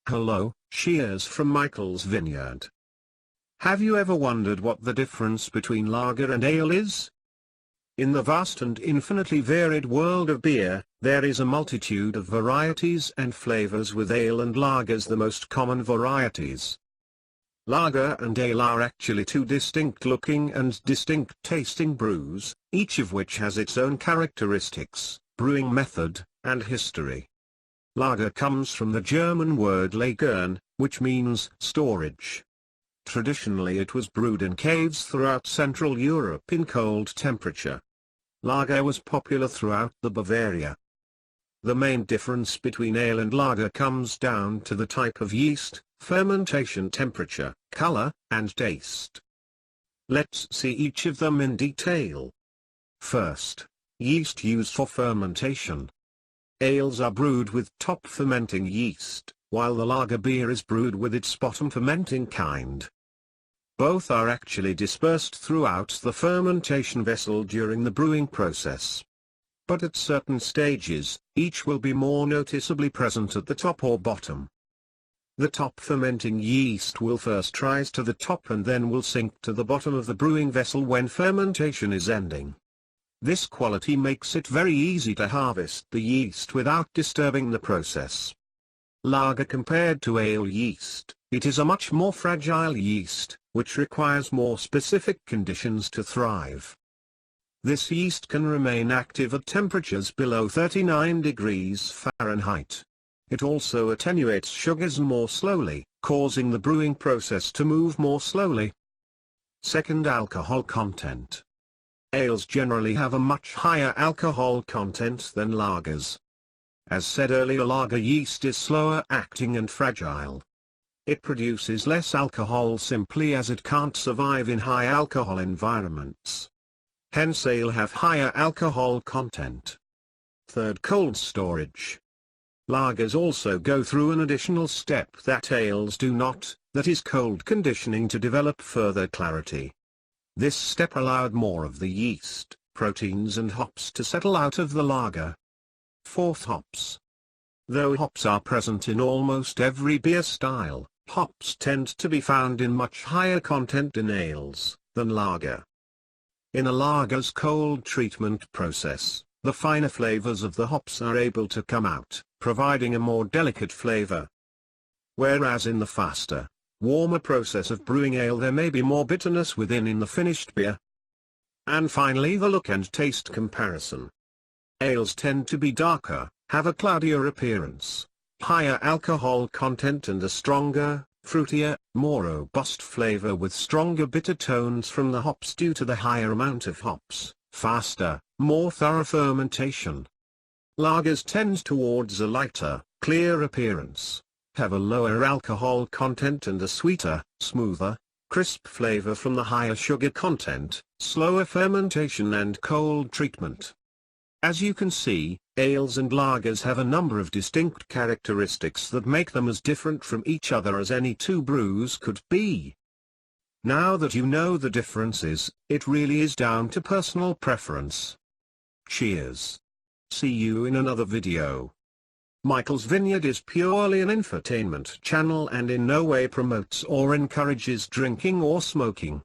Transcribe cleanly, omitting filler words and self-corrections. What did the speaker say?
Hello, cheers from Michael's Vineyard. Have you ever wondered what the difference between lager and ale is? In the vast and infinitely varied world of beer, there is a multitude of varieties and flavors, with ale and lagers the most common varieties. Lager and ale are actually two distinct looking and distinct tasting brews, each of which has its own characteristics, brewing method, and history. Lager comes from the German word lagern, which means storage. Traditionally it was brewed in caves throughout Central Europe in cold temperature. Lager was popular throughout the Bavaria. The main difference between ale and lager comes down to the type of yeast, fermentation temperature, color, and taste. Let's see each of them in detail. First, yeast used for fermentation. Ales are brewed with top fermenting yeast, while the lager beer is brewed with its bottom fermenting kind. Both are actually dispersed throughout the fermentation vessel during the brewing process. But at certain stages, each will be more noticeably present at the top or bottom. The top fermenting yeast will first rise to the top and then will sink to the bottom of the brewing vessel when fermentation is ending. This quality makes it very easy to harvest the yeast without disturbing the process. Lager compared to ale yeast, it is a much more fragile yeast, which requires more specific conditions to thrive. This yeast can remain active at temperatures below 39 degrees Fahrenheit. It also attenuates sugars more slowly, causing the brewing process to move more slowly. Second, alcohol content. Ales generally have a much higher alcohol content than lagers. As said earlier, lager yeast is slower acting and fragile. It produces less alcohol simply as it can't survive in high alcohol environments. Hence ale have higher alcohol content. Third, cold storage. Lagers also go through an additional step that ales do not, that is cold conditioning to develop further clarity. This step allowed more of the yeast, proteins and hops to settle out of the lager. Fourth, hops. Though hops are present in almost every beer style, hops tend to be found in much higher content in ales than lager. In a lager's cold treatment process, the finer flavors of the hops are able to come out, providing a more delicate flavor. Whereas in the faster, warmer process of brewing ale there may be more bitterness within in the finished beer. And finally, the look and taste comparison. Ales tend to be darker, have a cloudier appearance, higher alcohol content and a stronger, fruitier, more robust flavor with stronger bitter tones from the hops due to the higher amount of hops, faster, more thorough fermentation. Lagers tend towards a lighter, clear appearance, have a lower alcohol content and a sweeter, smoother, crisp flavor from the higher sugar content, slower fermentation and cold treatment. As you can see, ales and lagers have a number of distinct characteristics that make them as different from each other as any two brews could be. Now that you know the differences, it really is down to personal preference. Cheers. See you in another video. Michael's Vineyard is purely an infotainment channel and in no way promotes or encourages drinking or smoking.